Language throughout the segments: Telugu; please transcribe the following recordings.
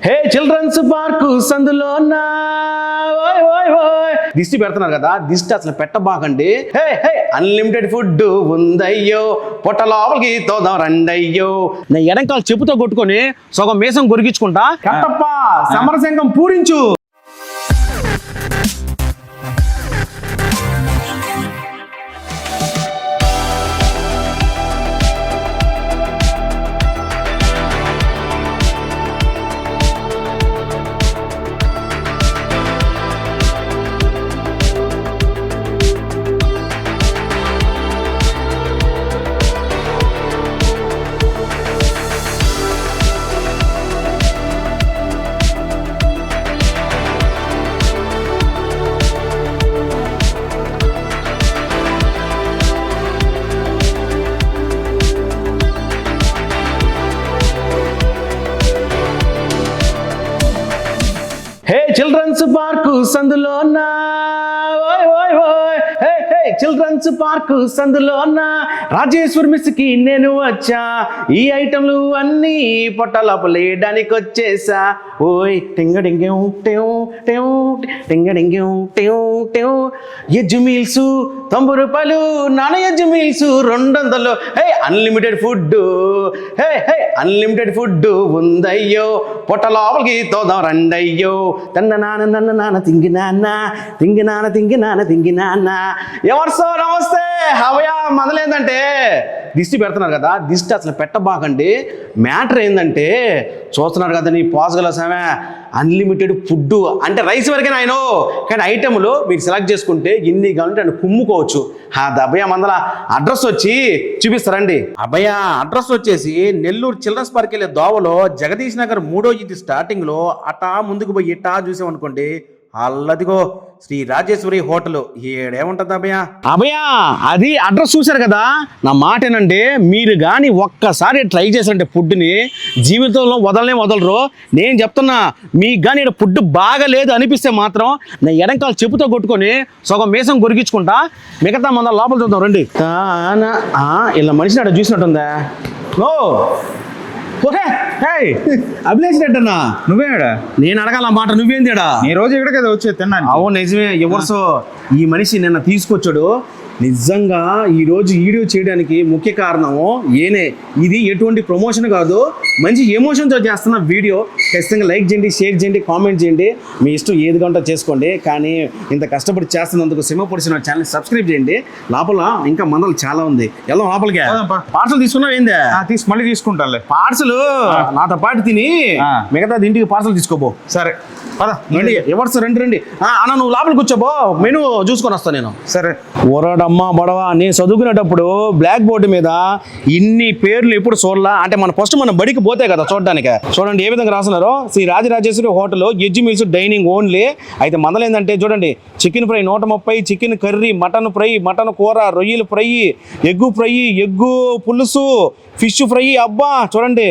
హే చిల్డ్రన్స్ పార్కు సందులో దిష్టి పెడుతున్నారు కదా, దిష్టి అసలు పెట్టబాకండి. హే హే అన్లిమిటెడ్ ఫుడ్ ఉందయ్యో, పొట్ట లోపలికి తోదాం రండయ్యో. నేను ఎడంకాలు చెప్పుతో కొట్టుకొని సగం మేసం కొరికించుకుంటా. కట్టప్ప సమరశంఖం పూరించు. హే చిల్డ్రన్స్ పార్కు సందులో చిల్డ్రన్స్ పార్కు సందులో రాజేశ్వర్ మిస్కి నేను వచ్చా. ఈ ఐటమ్లు అన్నీ పొట్టలోపలేయడానికి వచ్చేసా. ఓయ్ టింగడింగం ఎజ్జు మీల్స్ 90 రూపాయలు, నాన్న ఎజ్జు మీల్స్ 200. హే అన్లిమిటెడ్ ఫుడ్, హే హే అన్లిమిటెడ్ ఫుడ్ ఉందయ్యో, పొట్ట లోపలికి తోదాం రండయ్యో. తన్న నాన్న నన్న నాన్న తింగి నాన్న తింగి నాన్న తింగి నాన్న తింగి నాన్న. ఎవరు నమస్తే హవయా. మొదలేందంటే దిష్టి పెడుతున్నారు కదా, దిష్టి అసలు పెట్టబాకండి. మ్యాటర్ ఏంటంటే చూస్తున్నారు కదా నీ పాసుగల సమయ అన్లిమిటెడ్ ఫుడ్ అంటే రైస్ వరకే ఆయన, కానీ ఐటెంలు మీరు సెలెక్ట్ చేసుకుంటే ఎన్ని కావాలంటే ఆయన కుమ్ముకోవచ్చు. అది అభయ మందల అడ్రస్ వచ్చి చూపిస్తారండి. అభయ అడ్రస్ వచ్చేసి నెల్లూరు చిల్డ్రన్స్ పార్క్ వెళ్ళే దోవలో జగదీష్ నగర్ 3వ వీధి స్టార్టింగ్ లో అటా ముందుకు పోయి ఇటా చూసామనుకోండి, అల్లదిగో శ్రీ రాజేశ్వరి హోటల్. ఏడేముంటది అభయ? అభయ అది అడ్రస్ చూశారు కదా. నా మాట ఏంటంటే మీరు కానీ ఒక్కసారి ట్రై చేశారంటే ఫుడ్ని జీవితంలో వదలరు. నేను చెప్తున్నా, మీకు కానీ ఇక్కడ ఫుడ్ బాగా లేదు అనిపిస్తే మాత్రం నేను ఎడంకాలు చెప్పుతో కొట్టుకొని సగం మేసం కొరికించుకుంటా. మిగతా మన లోపల చూద్దాం రండి. ఇలా మనిషిని అక్కడ చూసినట్టుందా? ఓ అభిలేష్ రెడ్డన్నా నువ్వేడా? నేను అడగాల మాట, నువ్వేందేడా? ఈ రోజు ఇక్కడ కదా వచ్చే తిన్నాను. అవును నిజమే. ఎవరు ఈ మనిషి నిన్న తీసుకొచ్చాడు. నిజంగా ఈరోజు వీడియో చేయడానికి ముఖ్య కారణము ఏనే. ఇది ఎటువంటి ప్రమోషన్ కాదు, మంచి ఎమోషన్తో చేస్తున్న వీడియో. ఖచ్చితంగా లైక్ చేయండి, షేర్ చేయండి, కామెంట్ చేయండి. మీ ఇష్టం ఏది గంట చేసుకోండి, కానీ ఇంత కష్టపడి చేస్తున్నందుకు శ్రమపడిన ఛానల్ సబ్స్క్రైబ్ చేయండి. లోపల ఇంకా మందలు చాలా ఉంది. ఎలా లోపలికి పార్సల్ తీసుకున్నావు ఏందే? మళ్ళీ తీసుకుంటానులే పార్సల్. నాతో పాటు తిని మిగతా ఇంటికి పార్సల్ తీసుకోబో. సరే రండి. ఎవరు రండి. అన్న నువ్వు లోపలికి కూర్చోబో, మెనూ చూసుకొని వస్తాను నేను. సరే. ఓరాడమ్మా బడవా, నేను చదువుకునేటప్పుడు బ్లాక్ బోర్డు మీద ఇన్ని పేర్లు ఎప్పుడు చూడలా. అంటే మనం బడికి పోతే కదా చూడడానికి. చూడండి ఏ విధంగా రాస్తున్నారు. శ్రీ రాజరాజేశ్వరి హోటల్ ఎజ్జు మీల్స్ డైనింగ్ ఓన్లీ. అయితే మనలో ఏంటంటే చూడండి, chicken fry 130, chicken curry, mutton fry, mutton కూర, రొయ్యలు ఫ్రై, ఎగ్గు ఫ్రై, ఎగ్గు పులుసు, ఫిష్ ఫ్రై. అబ్బా చూడండి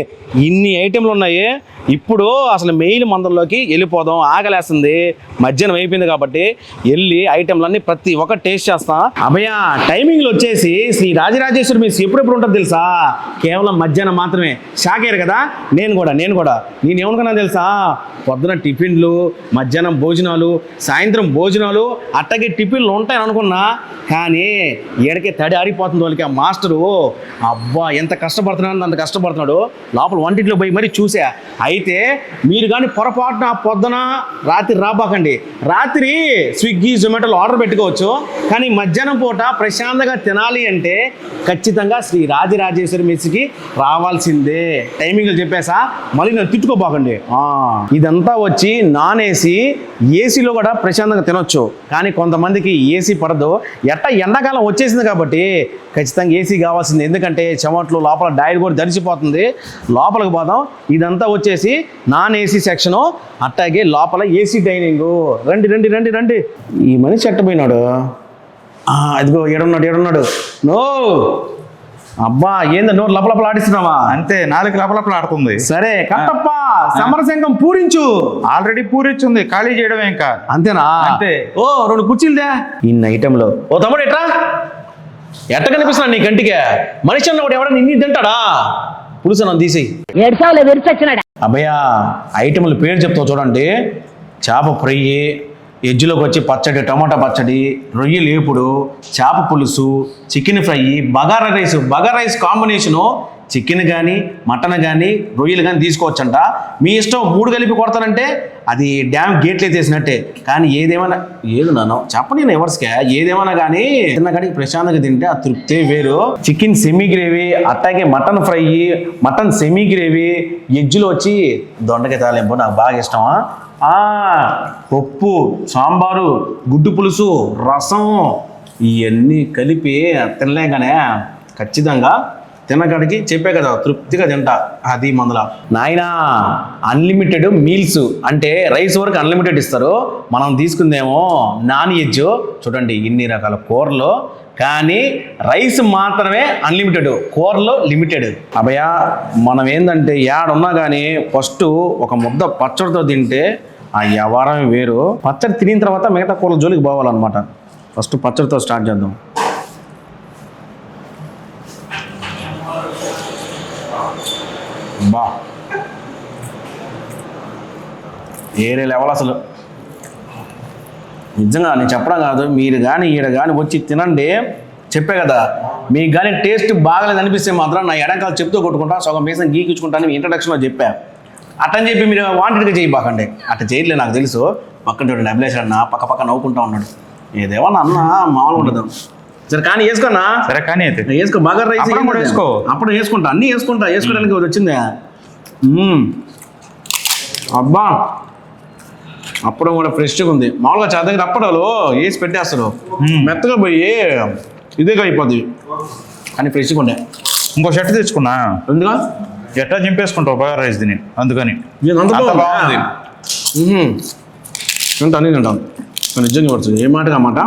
ఇన్ని ఐటెంలు ఉన్నాయి. ఇప్పుడు అసలు మెయిన్ మందల్లోకి వెళ్ళిపోదాం. ఆకలేస్తుంది, మధ్యాహ్నం అయిపోయింది కాబట్టి వెళ్ళి ఐటెంలన్నీ ప్రతి ఒక్క టేస్ట్ చేస్తాం. అభయ టైమింగ్లు వచ్చేసి శ్రీ రాజరాజేశ్వరి మీస్ ఎప్పుడెప్పుడు ఉంటుంది తెలుసా? కేవలం మధ్యాహ్నం మాత్రమే. షాక్ అయ్యారు కదా. నేను కూడా నేనేమనుకున్నా తెలుసా? పొద్దున టిఫిన్లు, మధ్యాహ్నం భోజనాలు, సాయంత్రం భోజనాలు, అట్టగే టిఫిన్లు ఉంటాయని అనుకున్నా. కానీ ఏడకే తడి ఆరిపోతుంది వాళ్ళకి. ఆ మాస్టరు అబ్బా ఎంత కష్టపడుతున్నాడు, అంత కష్టపడుతున్నాడు. లోపల వంటింట్లో పోయి మరీ చూసా. అయితే మీరు కానీ పొరపాటున పొద్దున రాత్రి రాబాకండి. రాత్రి స్విగ్గీ జొమాటోలో ఆర్డర్ పెట్టుకోవచ్చు, కానీ మధ్యాహ్నం పూట ప్రశాంతంగా తినాలి అంటే ఖచ్చితంగా శ్రీ రాజరాజేశ్వరి మెస్కి రావాల్సిందే. టైమింగ్లు చెప్పేసా, మళ్ళీ నేను తిట్టుకోబాకండి. ఇదంతా వచ్చి నాన్ ఏసీ. ఏసీలో కూడా ప్రశాంతంగా తినొచ్చు, కానీ కొంతమందికి ఏసీ పడదు. ఎండాకాలం వచ్చేసింది కాబట్టి ఖచ్చితంగా ఏసీ కావాల్సింది. ఎందుకంటే చెమట్లు లోపల డైర్ కూడా దరిచిపోతుంది. లోపలికి పోదాం. ఇదంతా వచ్చేసి నాన్ ఏసీ సెక్షను, అట్టాగే లోపల ఏసీ డైనింగ్. రండి. ఈ మనిషి ఎట్టపోయినాడు. అదిగో ఏడున్నాడు. నో అబ్బా ఏందా నోరు లపలపలు ఆడిస్తున్నావా? అంతే, 4 లపలపలు ఆడుతుంది. సరే కట్టప్ప సమరశంఖం పూరించు. ఆల్రెడీ పూరించుంది, ఖాళీ చేయడమే ఇంకా. అంతేనా? అంతే. 2 కుర్చీలుదే ఇన్ని ఐటెంలో. ఓ తమ్ముడు ఎట్ట కనిపిస్తున్నా నీ కంటికే? మనిషి అన్నవాడు ఎవడన్నా ఇన్ని తింటాడా? పులుసు నన్ను తీసేయి. అభయ ఐటెంల పేరు చెప్తావు చూడండి. చేప ఫ్రై, ఎజ్జులోకి వచ్చి పచ్చడి, టమాటా పచ్చడి, రొయ్యలు ఏపుడు, చేప పులుసు, chicken fry, bagara rice combination. Chicken కానీ మటన్ కానీ రొయ్యలు కానీ తీసుకోవచ్చంట. మీ ఇష్టం 3 కలిపి కొడతానంటే అది డ్యామ్ గేట్లు వేసినట్టే. కానీ ఏదేమైనా నాన్న చెప్పని నేను ఎవరికే ఏదేమైనా కానీ తిన్నకాడికి ప్రశాంతంగా తింటే ఆ తృప్తే వేరు. చికెన్ సెమీ గ్రేవీ, అట్టాగే mutton fry, mutton semi gravy, ఎజ్జులో వచ్చి దొండకాయ తాలింపు నాకు బాగా ఇష్టమా. పప్పు, సాంబారు, గుడ్డు పులుసు, రసం ఇవన్నీ కలిపి తినలేగానే ఖచ్చితంగా తినకాడికి చెప్పే కదా తృప్తిగా తింటా. అది మందుల నాయన అన్లిమిటెడ్ మీల్స్ అంటే రైస్ వరకు అన్లిమిటెడ్ ఇస్తారు. మనం తీసుకుందేమో నాన్ వెజ్. చూడండి ఇన్ని రకాల కూరలు, కానీ రైస్ మాత్రమే అన్లిమిటెడ్, కూరలు లిమిటెడ్. అభయ మనం ఏంటంటే ఏడున్నా కానీ ఫస్ట్ ఒక ముద్ద పచ్చడితో తింటే ఆ వ్యవహారం వేరు. పచ్చడి తినిన తర్వాత మిగతా కూరల జోలికి పోవాలన్నమాట. ఫస్ట్ పచ్చడితో స్టార్ట్ చేద్దాం. బా ఏరే లెవెల్ అసలు. నిజంగా నేను చెప్పడం కాదు, మీరు కానీ ఈడ కానీ వచ్చి తినండి. చెప్పే కదా, మీకు కానీ టేస్ట్ బాగలేదు అనిపిస్తే మాత్రం నా ఎడంకాలు చెప్తూ కొట్టుకుంటా, సగం మీసం గీకించుకుంటాను ఇంట్రడక్షన్లో చెప్పా. అట్టని చెప్పి మీరు వాంటెడ్గా చేయబాకండి. అట్ట చేయట్లేదు నాకు తెలుసు. పక్కన చూడండి అభిలేష్ అన్న పక్క నవ్వుకుంటా ఉన్నాడు. ఏదేమన్నా అన్న మామూలు ఉండదు. సరే కానీ వేసుకోనా? సరే కానీ అయితే వేసుకో. బాగా రైస్ కూడా వేసుకో. అప్పుడు వేసుకుంటా, అన్నీ వేసుకోవడానికి వచ్చిందే. అబ్బా అప్పుడు కూడా ఫ్రెష్గా ఉంది. మామూలుగా చాలా దగ్గర అప్పడాలు వేసి పెట్టేస్తారు, మెత్తగా పోయి ఇదేగా అయిపోద్ది. కానీ ఫ్రెష్గా ఉండే. ఇంకో షర్ట్ తెచ్చుకున్నా. ఎందుగా ఎట్లా చింపేసుకుంటావు బగారా రైస్ తిని, అందుకని బాగుంది. అన్నీ తింటాను నిజంగా పడుతుంది. ఏ మాటగా మాట.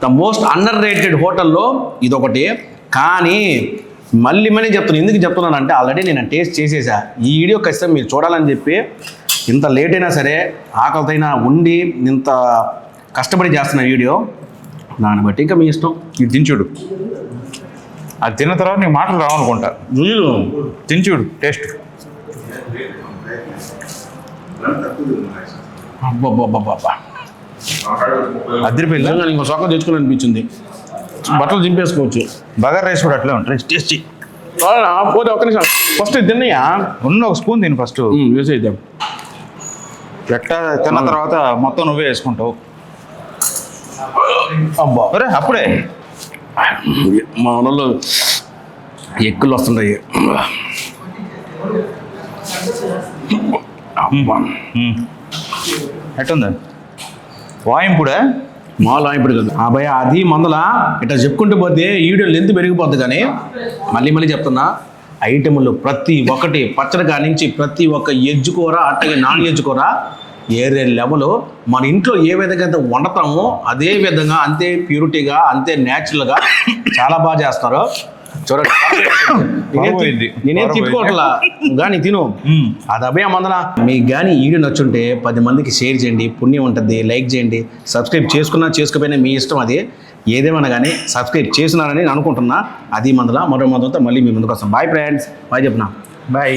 ద మోస్ట్ అండర్ రేటెడ్ హోటల్లో ఇదొకటి. కానీ మళ్ళీ చెప్తున్నాను. ఎందుకు చెప్తున్నానంటే ఆల్రెడీ నేను టేస్ట్ చేసేసా. ఈ వీడియో ఖచ్చితంగా మీరు చూడాలని చెప్పి ఇంత లేట్ అయినా సరే ఆకలితైనా ఉండి ఇంత కష్టపడి చేస్తున్న వీడియో. దాన్ని బట్టి ఇంకా మీ ఇష్టం. ఇది తినచూడు. అది తిన్న తర్వాత నీకు మాటలు రావనుకుంటా. తినచూడు టేస్ట్. అబ్బా అదిరిపోయింది. ఇంకో సొక్క తెచ్చుకుని అనిపించింది. బట్టలు చింపేసుకోవచ్చు. బగారా రైస్ కూడా అట్లే ఉంటుంది టేస్టీ. పోతే ఒక్క నిమిషం ఫస్ట్ తిన్నయ్యా. ఉన్న ఒక స్పూన్ తిని ఫస్ట్ వేసేద్దాం. ఎట్లా తిన్న తర్వాత మొత్తం నువ్వే వేసుకుంటావు. అబ్బా అరే అప్పుడే మా ఊళ్ళో ఎక్కులు వస్తుంటాయి. ఎట్టుందా వాయింపుడా? మాలో ఇప్పుడు కదా అబ్బాయి అది మందల ఇట్లా చెప్పుకుంటూ పోతే ఈ వీడియో లెంత్ పెరిగిపోద్ది. కానీ మళ్ళీ చెప్తున్నా, ఐటెంలు ప్రతి ఒక్కటి పచ్చడి కానించి ప్రతి ఒక్క ఎజ్జు కూర, అట్టగే నాన్ వెజ్ కూర ఏరే లెవెల్. మన ఇంట్లో ఏ విధంగా అయితే వండుతామో అదే విధంగా అంతే ప్యూరిటీగా అంతే న్యాచురల్గా చాలా బాగా చేస్తారు. చూడండి నేనేం తిట్టుకోవట్లా కానీ తిను. అది అభయ మందన. మీకు కానీ ఈ వీడియో నచ్చుంటే 10 మందికి షేర్ చేయండి, పుణ్యం ఉంటుంది. లైక్ చేయండి. సబ్స్క్రైబ్ చేసుకున్నా చేసుకోపోయినా మీ ఇష్టం. అది ఏదేమన్నా కానీ సబ్స్క్రైబ్ చేస్తున్నారని నేను అనుకుంటున్నా. అది మందల మరో మందంతో మళ్ళీ మీ ముందుకు వస్తాం. Bye friends. బాయ్ చెప్పిన. బాయ్.